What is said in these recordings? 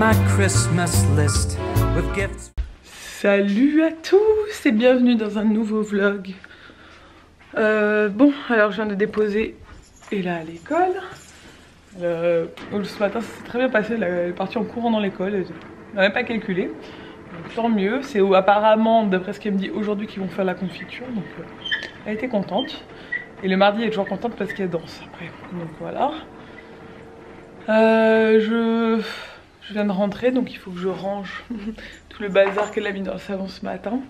my Christmas list with gifts. Salut à tous et bienvenue dans un nouveau vlog. Bon, alors je viens de déposer Ella à l'école. Ce matin ça s'est très bien passé, elle est partie en courant dans l'école, elle n'a même pas calculé. Donc, tant mieux, c'est apparemment, d'après ce qu'elle me dit aujourd'hui, qu'ils vont faire la confiture. Donc elle était contente. Et le mardi elle est toujours contente parce qu'elle danse après. Donc voilà. Je viens de rentrer, donc il faut que je range tout le bazar qu'elle a mis dans le salon ce matin.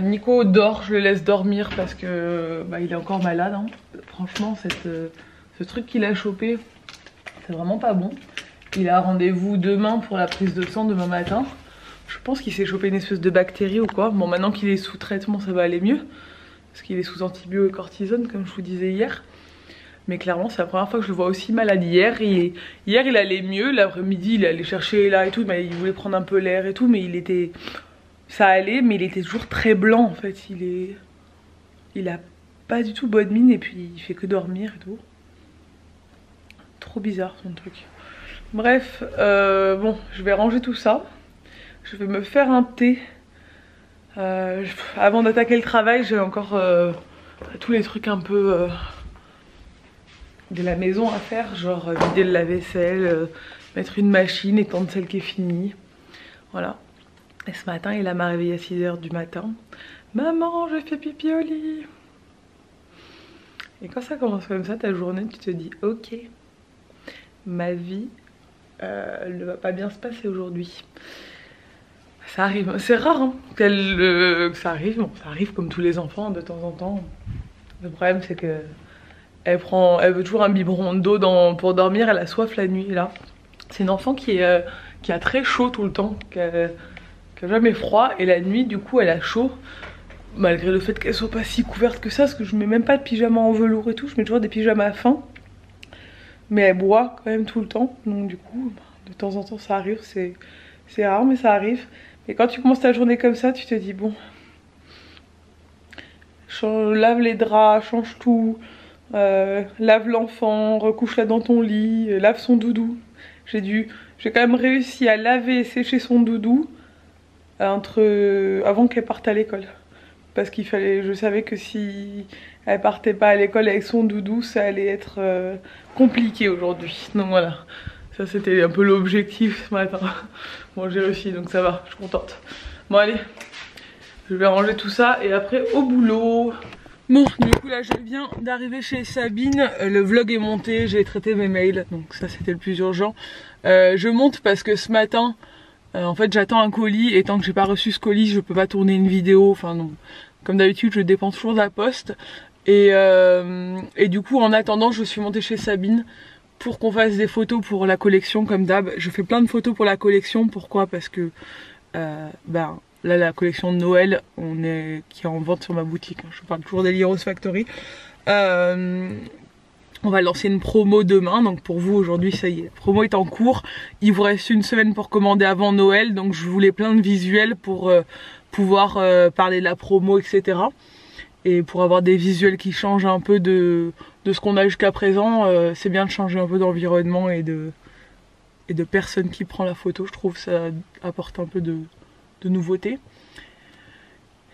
Nico dort, je le laisse dormir parce que il est encore malade. Hein. Franchement, ce truc qu'il a chopé, c'est vraiment pas bon. Il a rendez-vous demain pour la prise de sang demain matin. Je pense qu'il s'est chopé une espèce de bactérie ou quoi. Bon, maintenant qu'il est sous traitement, ça va aller mieux. Parce qu'il est sous antibio et cortisone, comme je vous disais hier. Mais clairement, c'est la première fois que je le vois aussi malade. Hier, il allait mieux. L'après-midi, il allait chercher là et tout. Mais il voulait prendre un peu l'air et tout. Mais ça allait, mais il était toujours très blanc en fait. Il a pas du tout bonne mine et puis il fait que dormir et tout. Trop bizarre son truc. Bref, bon, je vais ranger tout ça. Je vais me faire un thé. Avant d'attaquer le travail, j'ai encore tous les trucs un peu de la maison à faire. Genre vider le lave-vaisselle, mettre une machine, étendre celle qui est finie. Voilà. Et ce matin, il m'a réveillée à 6 h du matin. Maman, je fais pipi au lit. Et quand ça commence comme ça, ta journée, tu te dis ok, ma vie ne va pas bien se passer aujourd'hui. Ça arrive, c'est rare hein, que ça arrive. Bon, ça arrive comme tous les enfants de temps en temps. Le problème c'est que elle veut toujours un biberon d'eau pour dormir, elle a soif la nuit là. C'est une enfant qui a très chaud tout le temps, qui a jamais froid, et la nuit du coup elle a chaud. Malgré le fait qu'elle soit pas si couverte que ça, parce que je mets même pas de pyjama en velours et tout, je mets toujours des pyjamas fins. Mais elle boit quand même tout le temps, donc du coup de temps en temps ça arrive, c'est rare mais ça arrive. Et quand tu commences ta journée comme ça, tu te dis bon, lave les draps, change tout, lave l'enfant, recouche-la dans ton lit, lave son doudou. J'ai quand même réussi à laver et sécher son doudou avant qu'elle parte à l'école. Parce je savais que si elle partait pas à l'école avec son doudou, ça allait être compliqué aujourd'hui. Donc voilà. Ça c'était un peu l'objectif ce matin. Bon j'ai réussi donc ça va, je suis contente. Bon allez, je vais ranger tout ça et après au boulot. Bon du coup là je viens d'arriver chez Sabine, le vlog est monté, j'ai traité mes mails, donc ça c'était le plus urgent. Je monte parce que ce matin, en fait j'attends un colis et tant que j'ai pas reçu ce colis je peux pas tourner une vidéo, enfin non. Comme d'habitude je dépends toujours de la poste. Et du coup en attendant je suis montée chez Sabine pour qu'on fasse des photos pour la collection comme d'hab. Je fais plein de photos pour la collection, pourquoi? Parce que là la collection de Noël qui est en vente sur ma boutique, je parle toujours d'Eliros Factory. On va lancer une promo demain, donc pour vous aujourd'hui ça y est, la promo est en cours. Il vous reste une semaine pour commander avant Noël, donc je voulais plein de visuels pour pouvoir parler de la promo, etc. Et pour avoir des visuels qui changent un peu de ce qu'on a jusqu'à présent, c'est bien de changer un peu d'environnement et de personne qui prend la photo, je trouve ça apporte un peu de nouveauté.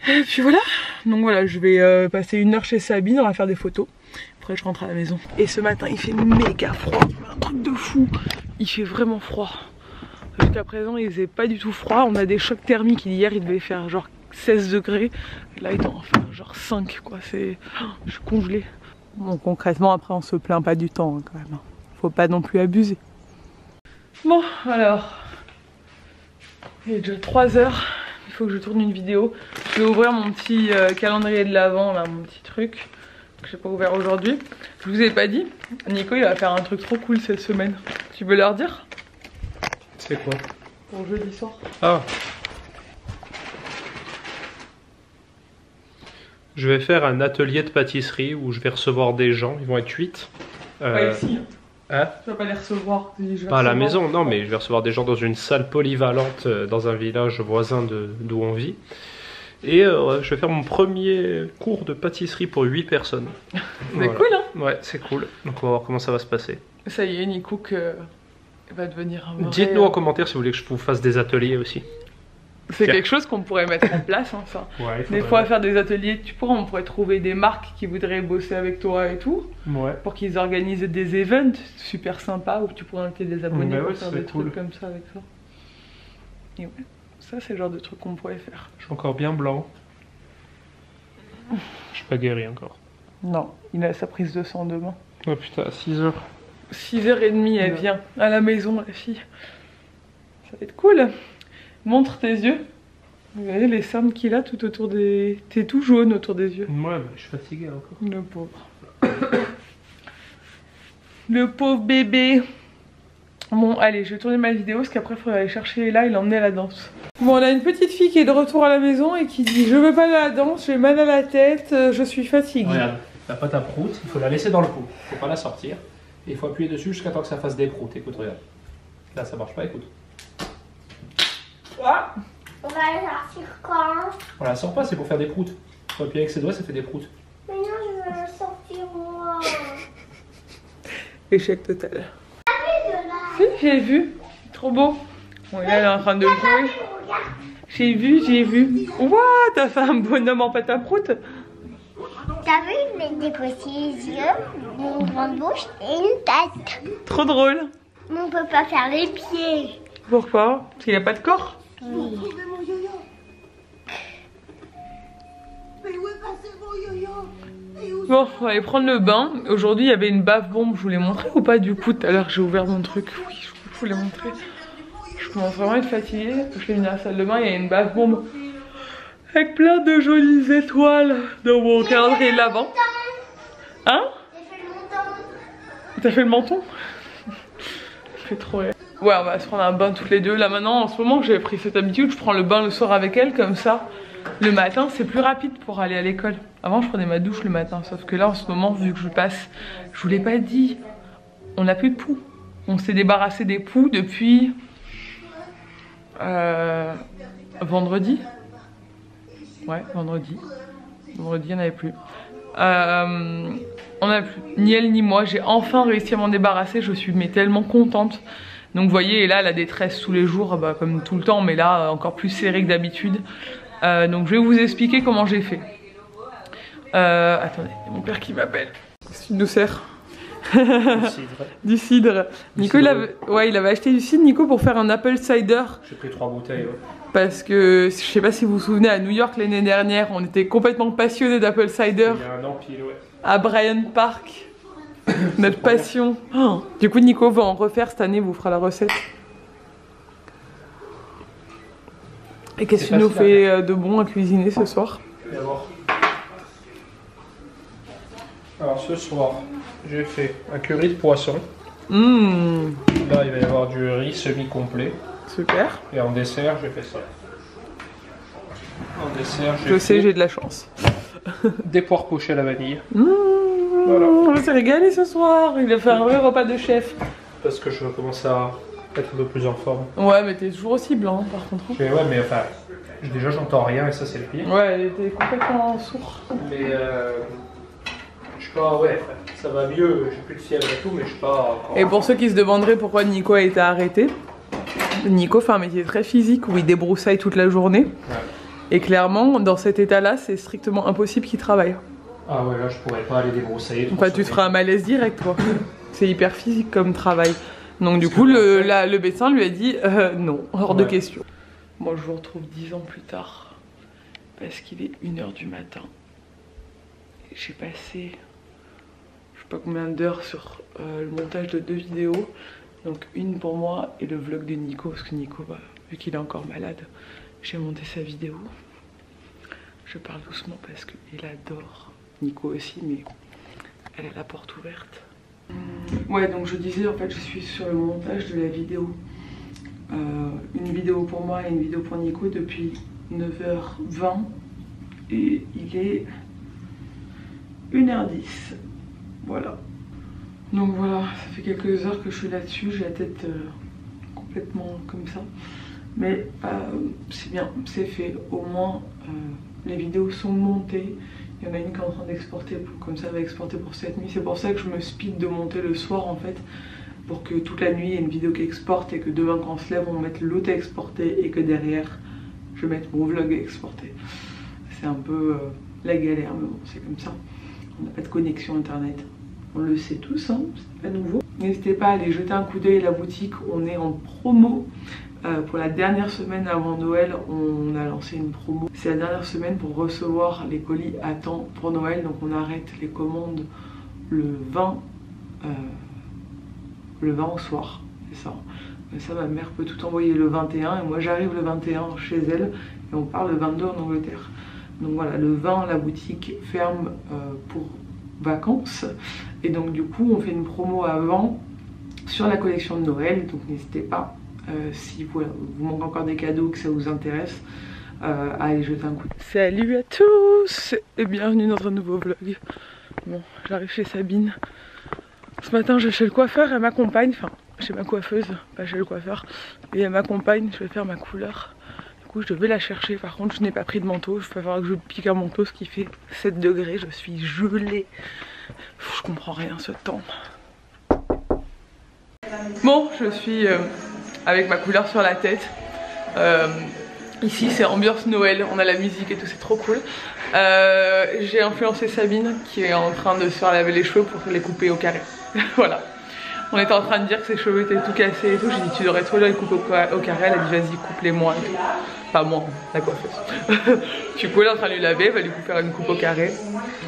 Et puis voilà, donc voilà, je vais passer 1 heure chez Sabine, on va faire des photos. Après je rentre à la maison. Et ce matin il fait méga froid, un truc de fou, il fait vraiment froid. Jusqu'à présent il faisait pas du tout froid, on a des chocs thermiques, hier il devait faire genre 16 degrés, là il doit en faire genre 5 quoi, je suis congelée. Bon concrètement après on se plaint pas du temps hein, quand même, faut pas non plus abuser. Bon alors, il est déjà 3 h, il faut que je tourne une vidéo. Je vais ouvrir mon petit calendrier de l'Avent là, mon petit truc que j'ai pas ouvert aujourd'hui. Je vous ai pas dit, Nico il va faire un truc trop cool cette semaine. Tu veux leur dire? C'est quoi? Pour jeudi soir. Ah, je vais faire un atelier de pâtisserie où je vais recevoir des gens, ils vont être 8. Pas ici. Hein? Tu vas pas les recevoir. Pas à la maison, non, mais je vais recevoir des gens dans une salle polyvalente dans un village voisin d'où on vit. Et je vais faire mon premier cours de pâtisserie pour 8 personnes. C'est voilà. Cool hein? Ouais, c'est cool. Donc on va voir comment ça va se passer. Ça y est, Nico va devenir un vrai... Dites-nous en commentaire si vous voulez que je vous fasse des ateliers aussi. C'est quelque chose qu'on pourrait mettre en place, hein, ça. Ouais, Des fois, faire des ateliers, on pourrait trouver des marques qui voudraient bosser avec toi et tout. Ouais. Pour qu'ils organisent des events super sympas où tu pourrais inviter des abonnés Ouais, pour faire des cool. trucs comme ça avec toi. Et ouais, ça, c'est le genre de truc qu'on pourrait faire. Je suis encore bien blanc. Je suis pas guéri encore. Non, il a sa prise de sang demain. Oh putain, à 6h. 6h30, elle vient à la maison, la fille. Ça va être cool. Montre tes yeux. Vous voyez les cernes qu'il a tout autour des... T'es tout jaune autour des yeux. Ouais, bah, je suis fatigué encore. Le pauvre. Le pauvre bébé. Bon, allez, je vais tourner ma vidéo parce qu'après, il faudrait aller chercher Ella et l'emmener à la danse. Bon, on a une petite fille qui est de retour à la maison et qui dit « Je veux pas aller à la danse, j'ai mal à la tête, je suis fatiguée. » Regarde, la pâte à prout, il faut la laisser dans le pot. Il faut pas la sortir. Et il faut appuyer dessus jusqu'à temps que ça fasse des proutes. Écoute, regarde. Là, ça marche pas, écoute. Ah, On va la sortir quand? On la sort pas, c'est pour faire des proutes. Faut appuyer avec ses doigts, ça fait des proutes. Mais non, je veux la sortir moi. échec total. De là. Si, j'ai vu. Trop beau. Bon, et là, elle est en train de jouer. J'ai vu. Ouah, t'as fait un bonhomme en pâte à prout. T'as vu, il m'a déposé les yeux, une grande bouche et une tête. Trop drôle. Mais on peut pas faire les pieds. Pourquoi? Parce qu'il a pas de corps. Oui. Bon, on va aller prendre le bain. Aujourd'hui, il y avait une bave-bombe. Je vous l'ai montré ou pas du coup? Tout à l'heure, j'ai ouvert mon truc. Oui, je vous l'ai montré. Je commence vraiment à être fatiguée. Je vais venir à la salle de bain. Il y a une bave-bombe avec plein de jolies étoiles dans mon calendrier de l'Avent. Hein? T'as fait le menton? Je fais trop rire. Ouais, on va se prendre un bain toutes les deux. Là maintenant, en ce moment, j'ai pris cette habitude. Je prends le bain le soir avec elle, comme ça. Le matin, c'est plus rapide pour aller à l'école. Avant, je prenais ma douche le matin. Sauf que là, en ce moment, vu que je passe, je vous l'ai pas dit, on n'a plus de poux. On s'est débarrassé des poux depuis vendredi. Ouais, vendredi. Vendredi, il n'y en avait plus. On n'a plus, ni elle ni moi. J'ai enfin réussi à m'en débarrasser. Je suis mais tellement contente. Donc vous voyez, et là la détresse tous les jours, bah, comme tout le temps, mais là encore plus serré que d'habitude. Donc je vais vous expliquer comment j'ai fait. Attendez, il y a mon père qui m'appelle. Qu'est-ce que tu nous sers? Du cidre. Nico, il avait acheté du cidre, Nico, pour faire un apple cider. J'ai pris 3 bouteilles. Ouais. Parce que, je sais pas si vous vous souvenez, à New York l'année dernière, on était complètement passionnés d'apple cider. Il y a un an pile, ouais. À Bryant Park. Notre passion. Oh. Du coup, Nico va en refaire cette année, vous fera la recette. Et qu'est-ce que tu nous fais de bon à cuisiner ce soir? Alors ce soir, j'ai fait un curry de poisson. Mmh. Là, il va y avoir du riz semi-complet. Super. Et en dessert, j'ai fait ça. En dessert, Je sais, j'ai de la chance. des poires pochées à la vanille. Mmh. Voilà. On s'est régalé ce soir. Il a fait un vrai repas de chef. Parce que je commence à être un peu plus en forme. Ouais, mais t'es toujours aussi blanc par contre. Mais ouais, mais enfin, déjà j'entends rien et ça c'est le pire. Ouais, t'es complètement sourd. Mais je suis pas, ouais, ça va mieux, j'ai plus de fièvre et tout, mais je suis pas encore... Et pour ceux qui se demanderaient pourquoi Nico a été arrêté, Nico fait un métier très physique où il débroussaille toute la journée. Ouais. Et clairement, dans cet état-là, c'est strictement impossible qu'il travaille. Ah ouais, là je pourrais pas aller débroussailler. Enfin, tu te feras un malaise direct, toi. C'est hyper physique comme travail. Donc du coup, le médecin lui a dit non, hors de question. Moi, je vous retrouve 10 ans plus tard. Parce qu'il est 1h du matin. J'ai passé, je sais pas combien d'heures sur le montage de 2 vidéos. Donc une pour moi et le vlog de Nico. Parce que Nico, bah, vu qu'il est encore malade, j'ai monté sa vidéo. Je parle doucement parce qu'il adore. Nico aussi, mais elle a la porte ouverte. Ouais, donc je disais, en fait, je suis sur le montage de la vidéo. Une vidéo pour moi et une vidéo pour Nico depuis 9h20. Et il est 1h10. Voilà. Donc voilà, ça fait quelques heures que je suis là-dessus. J'ai la tête complètement comme ça. Mais c'est bien, c'est fait. Au moins, les vidéos sont montées. Il y en a une qui est en train d'exporter, comme ça elle va exporter pour cette nuit. C'est pour ça que je me speed de monter le soir en fait. pour que toute la nuit il y ait une vidéo qui exporte et que demain quand on se lève on mette l'autre exporté et que derrière je mette mon vlog exporté. C'est un peu la galère, mais bon, c'est comme ça. On n'a pas de connexion internet. On le sait tous, hein, c'est pas nouveau. N'hésitez pas à aller jeter un coup d'œil à la boutique. On est en promo. Pour la dernière semaine avant Noël, on a lancé une promo. C'est la dernière semaine pour recevoir les colis à temps pour Noël. Donc on arrête les commandes le 20 au soir. C'est ça. Mais ça, ma mère peut tout envoyer le 21 et moi j'arrive le 21 chez elle et on part le 22 en Angleterre. Donc voilà, le 20 la boutique ferme pour vacances et donc du coup on fait une promo avant sur la collection de Noël, donc n'hésitez pas si vous manquez encore des cadeaux, que ça vous intéresse, à aller jeter un coup. Salut à tous et bienvenue dans un nouveau vlog. Bon, j'arrive chez Sabine. Ce matin je vais chez le coiffeur, elle m'accompagne, enfin chez ma coiffeuse, pas chez le coiffeur, et elle m'accompagne, je vais faire ma couleur. Du coup je vais la chercher, par contre je n'ai pas pris de manteau, il va falloir que je pique un manteau, ce qui fait 7 degrés, je suis gelée. Je comprends rien ce temps. Bon, je suis avec ma couleur sur la tête. Ici c'est ambiance Noël, on a la musique et tout, c'est trop cool. J'ai influencé Sabine qui est en train de se faire laver les cheveux pour les couper au carré. Voilà. On était en train de dire que ses cheveux étaient tout cassés et tout. J'ai dit tu devrais trop les couper au carré. Elle a dit vas-y coupe-les-moi et tout. Pas moi, la coiffeuse. Du coup elle est en train de lui laver, elle va lui couper une coupe au carré.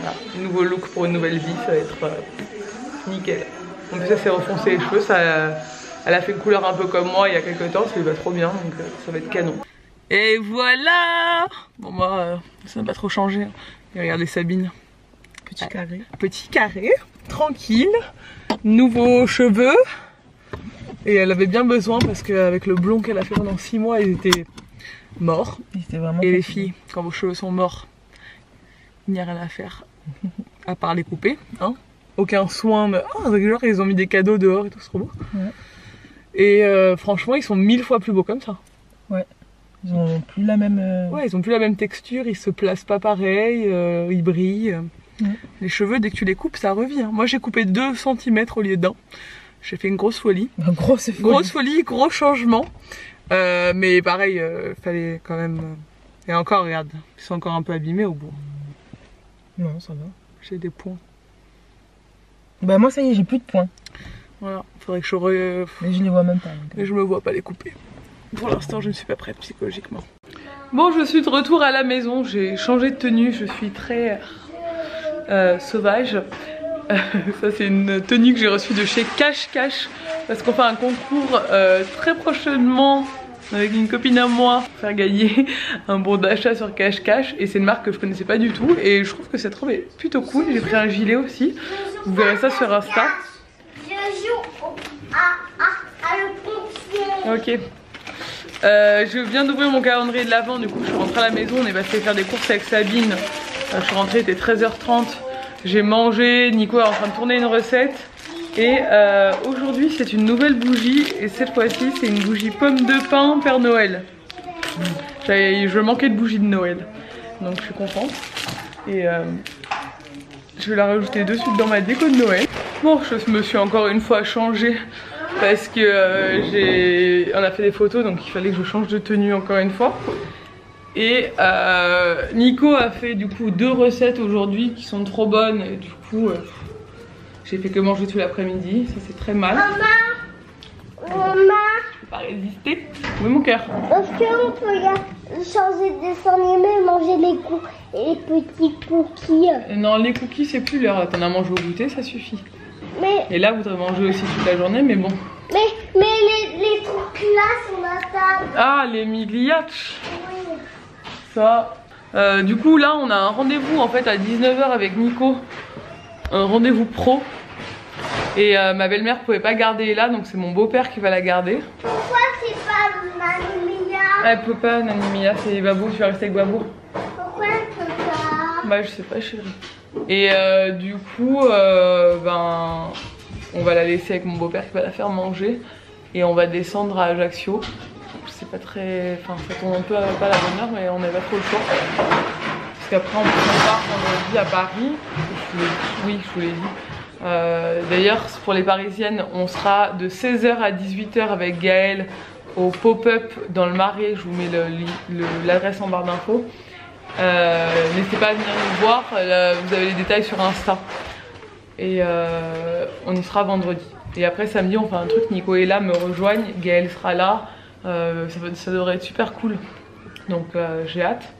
Voilà. Nouveau look pour une nouvelle vie, ça va être nickel. En plus elle s'est refoncé les cheveux, elle a fait une couleur un peu comme moi il y a quelques temps, ça lui va trop bien, donc ça va être canon. Et voilà. Bon moi ça n'a pas trop changé. Et regardez Sabine. Petit carré. Petit carré, tranquille. Nouveaux cheveux. Et elle avait bien besoin parce qu'avec le blond qu'elle a fait pendant 6 mois, ils étaient morts. Et les filles, quand vos cheveux sont morts, il n'y a rien à faire. À part les couper, hein. Aucun soin, mais genre ils ont mis des cadeaux dehors et tout, c'est trop beau. Ouais. Et franchement ils sont 1000 fois plus beaux comme ça. Ouais. Ils ont plus la même... Ouais, ils ont plus la même texture, ils se placent pas pareil, ils brillent. Ouais. Les cheveux, dès que tu les coupes, ça revient. Moi j'ai coupé 2 cm au lieu d'1. J'ai fait une grosse folie. Grosse folie, gros changement. Mais pareil, fallait quand même... Et encore, regarde, ils sont encore un peu abîmés au bout. Non, ça va. J'ai des points. Bah moi ça y est, j'ai plus de points. Voilà, faudrait que je Mais je les vois même pas. Mais je me vois pas les couper. Pour l'instant, je ne suis pas prête psychologiquement. Bon, je suis de retour à la maison. J'ai changé de tenue. Je suis très sauvage. Ça, c'est une tenue que j'ai reçue de chez Cash Cash. Parce qu'on fait un concours très prochainement avec une copine à moi pour faire gagner un bon d'achat sur Cash Cash. Et c'est une marque que je connaissais pas du tout. Et je trouve que cette robe est plutôt cool. J'ai pris un gilet aussi. Vous verrez ça sur Insta. Je joue à le pompier. Ok. Je viens d'ouvrir mon calendrier de l'Avent, du coup je suis rentrée à la maison, on est passé faire des courses avec Sabine. Je suis rentrée, il était 13h30, j'ai mangé, Nico est en train de tourner une recette. Et aujourd'hui c'est une nouvelle bougie, et cette fois-ci c'est une bougie pomme de pin Père Noël. Je manquais de bougie de Noël, donc je suis contente. Et je vais la rajouter de suite dans ma déco de Noël. Bon, je me suis encore une fois changée. Parce que on a fait des photos, donc il fallait que je change de tenue encore une fois. Et Nico a fait du coup 2 recettes aujourd'hui qui sont trop bonnes. Et du coup j'ai fait que manger tout l'après-midi, ça c'est très mal. Maman, Je peux pas résister. Oui mon cœur. est-ce qu'on peut changer de dessin animé et manger les petits cookies? Non, les cookies c'est plus l'heure, t'en as mangé au goûter, ça suffit. Mais, et là vous devez manger aussi toute la journée, mais bon. Mais les trucs là sur la table. Ah, les migliacci. Oui. Ça. Du coup là on a un rendez-vous en fait à 19h avec Nico. Un rendez-vous pro. Et ma belle-mère pouvait pas garder Ella, donc c'est mon beau-père qui va la garder. Pourquoi c'est pas Nanimia? Elle peut pas, Nanimia, c'est Babou, tu vas rester avec Babou. Pourquoi elle peut pas? Bah je sais pas chérie. Et du coup ben on va la laisser avec mon beau-père qui va la faire manger. Et on va descendre à Ajaccio. C'est pas très... Enfin ça tombe un peu pas à la bonne heure, mais on n'avait pas trop le choix. Parce qu'après on part vendredi à Paris. Oui, je vous l'ai dit. D'ailleurs pour les parisiennes on sera de 16h à 18h avec Gaëlle au pop-up dans le Marais. Je vous mets l'adresse en barre d'infos. N'hésitez pas à venir nous voir, vous avez les détails sur Insta. Et on y sera vendredi. Et après samedi on fait un truc, Nico et là me rejoignent, Gaëlle sera là, ça devrait être super cool. Donc j'ai hâte.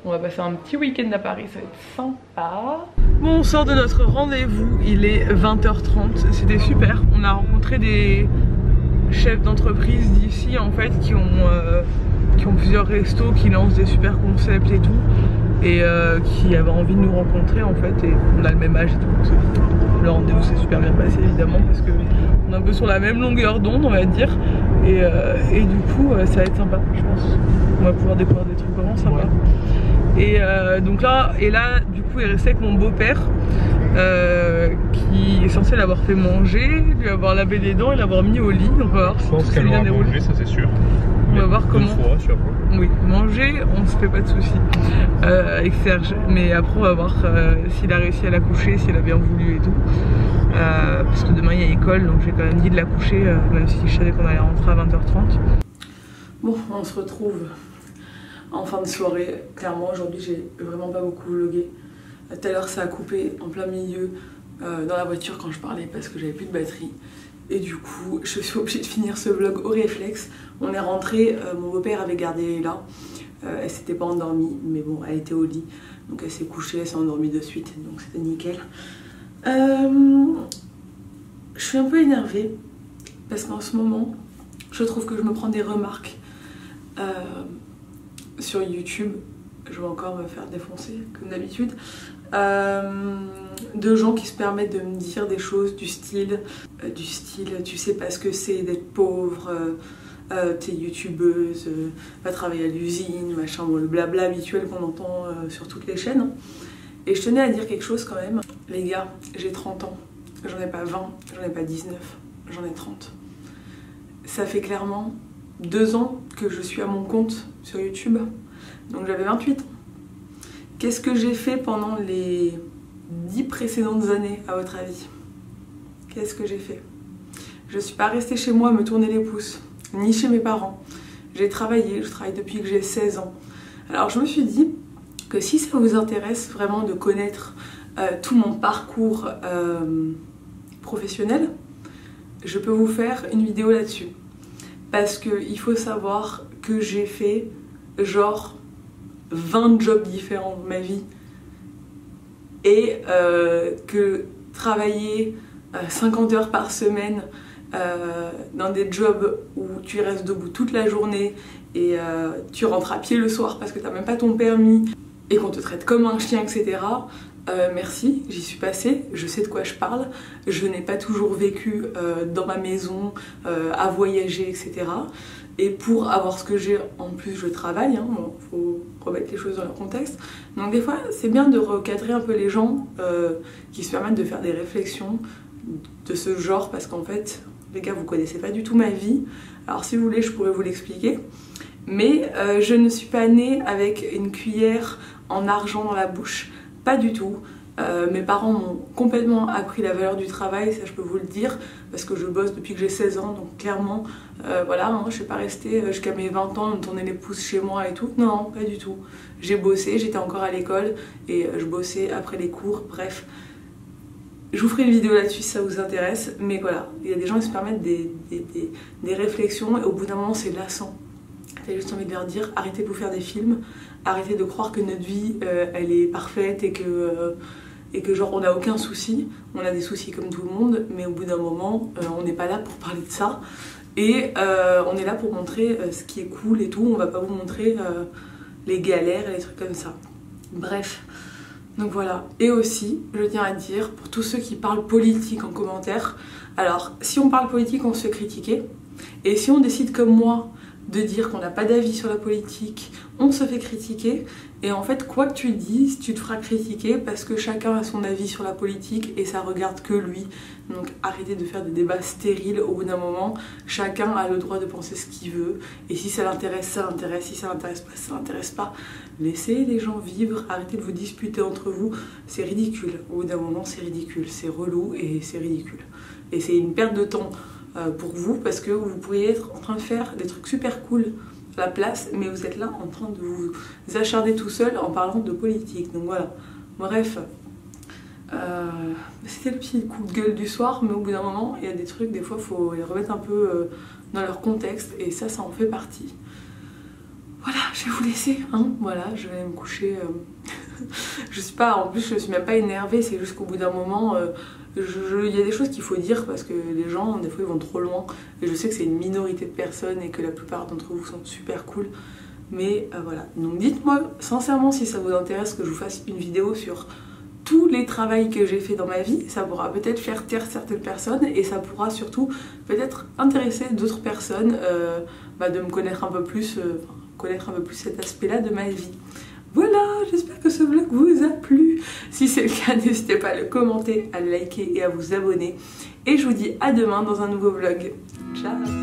On va passer un petit week-end à Paris, ça va être sympa. Bon, on sort de notre rendez-vous, il est 20h30, c'était super. On a rencontré des chefs d'entreprise d'ici en fait qui ont plusieurs restos, qui lancent des super concepts et tout. Et qui avaient envie de nous rencontrer en fait, et on a le même âge et tout. Le rendez-vous s'est super bien passé évidemment parce que on est un peu sur la même longueur d'onde on va dire. Et du coup ça va être sympa je pense. On va pouvoir découvrir des trucs vraiment sympas. Et donc là du coup il est resté avec mon beau-père qui est censé l'avoir fait manger, lui avoir lavé les dents et l'avoir mis au lit. Donc on va voir si c'est bien déroulé. Ça c'est sûr. On va voir comment. Fois, oui, manger, on se fait pas de soucis avec Serge. Mais après on va voir s'il a réussi à la coucher, s'il a bien voulu et tout. Parce que demain il y a école, donc j'ai quand même dit de la coucher, même si je savais qu'on allait rentrer à 20h30. Bon, on se retrouve en fin de soirée. Clairement aujourd'hui j'ai vraiment pas beaucoup vlogué. Tout à l'heure ça a coupé en plein milieu dans la voiture quand je parlais parce que j'avais plus de batterie. Et du coup je suis obligée de finir ce vlog au réflexe. On est rentré, mon beau-père avait gardé là. Elle s'était pas endormie mais bon elle était au lit. Donc elle s'est couchée, elle s'est endormie de suite, donc c'était nickel. Je suis un peu énervée parce qu'en ce moment je trouve que je me prends des remarques sur YouTube. Je vais encore me faire défoncer comme d'habitude. De gens qui se permettent de me dire des choses du style tu sais pas ce que c'est d'être pauvre, t'es youtubeuse, va travailler à l'usine, machin, bon, le blabla habituel qu'on entend sur toutes les chaînes. Et je tenais à dire quelque chose quand même. Les gars, j'ai 30 ans, j'en ai pas 20, j'en ai pas 19, j'en ai 30. Ça fait clairement 2 ans que je suis à mon compte sur YouTube, donc j'avais 28 ans. Qu'est-ce que j'ai fait pendant les 10 précédentes années à votre avis? Qu'est-ce que j'ai fait? Je suis pas restée chez moi à me tourner les pouces, ni chez mes parents. J'ai travaillé, je travaille depuis que j'ai 16 ans. Alors je me suis dit que si ça vous intéresse vraiment de connaître tout mon parcours professionnel, je peux vous faire une vidéo là-dessus. Parce qu'il faut savoir que j'ai fait genre 20 jobs différents dans ma vie et que travailler 50 heures par semaine dans des jobs où tu restes debout toute la journée et tu rentres à pied le soir parce que t'as même pas ton permis et qu'on te traite comme un chien, etc. Merci, j'y suis passée, je sais de quoi je parle. Je n'ai pas toujours vécu dans ma maison, à voyager, etc. Et pour avoir ce que j'ai, en plus je travaille, hein, bon, faut remettre les choses dans leur contexte. Donc des fois c'est bien de recadrer un peu les gens qui se permettent de faire des réflexions de ce genre, parce qu'en fait, les gars, vous connaissez pas du tout ma vie. Alors si vous voulez, je pourrais vous l'expliquer. Mais je ne suis pas née avec une cuillère en argent dans la bouche, pas du tout. Mes parents m'ont complètement appris la valeur du travail, ça je peux vous le dire, parce que je bosse depuis que j'ai 16 ans, donc clairement, voilà, hein, je suis pas restée jusqu'à mes 20 ans, me tourner les pouces chez moi et tout, non, pas du tout. J'ai bossé, j'étais encore à l'école, et je bossais après les cours, bref. Je vous ferai une vidéo là-dessus si ça vous intéresse, mais voilà, il y a des gens qui se permettent des réflexions, et au bout d'un moment c'est lassant. T'as juste envie de leur dire, arrêtez de vous faire des films, arrêtez de croire que notre vie, elle est parfaite et que genre on n'a aucun souci. On a des soucis comme tout le monde, mais au bout d'un moment, on n'est pas là pour parler de ça. Et on est là pour montrer ce qui est cool et tout. On va pas vous montrer les galères et les trucs comme ça. Bref, donc voilà. Et aussi, je tiens à dire, pour tous ceux qui parlent politique en commentaire, alors si on parle politique, on se fait critiquer. Et si on décide comme moi de dire qu'on n'a pas d'avis sur la politique, on se fait critiquer. Et en fait, quoi que tu dises, tu te feras critiquer parce que chacun a son avis sur la politique et ça regarde que lui. Donc arrêtez de faire des débats stériles. Au bout d'un moment, chacun a le droit de penser ce qu'il veut. Et si ça l'intéresse, ça l'intéresse. Si ça l'intéresse pas, ça l'intéresse pas. Laissez les gens vivre, arrêtez de vous disputer entre vous. C'est ridicule. Au bout d'un moment, c'est ridicule. C'est relou et c'est ridicule. Et c'est une perte de temps pour vous parce que vous pourriez être en train de faire des trucs super cool à la place, mais vous êtes là en train de vous acharner tout seul en parlant de politique. Donc voilà, bref, c'était le petit coup de gueule du soir, mais au bout d'un moment, il y a des trucs, des fois, il faut les remettre un peu dans leur contexte, et ça en fait partie. Voilà, je vais vous laisser, hein, voilà, je vais me coucher. Je sais pas, en plus, je suis même pas énervée, c'est juste qu'au bout d'un moment, il y a des choses qu'il faut dire parce que les gens, des fois, ils vont trop loin. Et je sais que c'est une minorité de personnes et que la plupart d'entre vous sont super cool. Mais voilà, donc dites-moi sincèrement si ça vous intéresse que je vous fasse une vidéo sur tous les travaux que j'ai fait dans ma vie. Ça pourra peut-être faire taire certaines personnes et ça pourra surtout peut-être intéresser d'autres personnes de me connaître un peu plus, connaître un peu plus cet aspect-là de ma vie. Voilà, j'espère que ce vlog vous a plu. Si c'est le cas, n'hésitez pas à le commenter, à le liker et à vous abonner. Et je vous dis à demain dans un nouveau vlog. Ciao!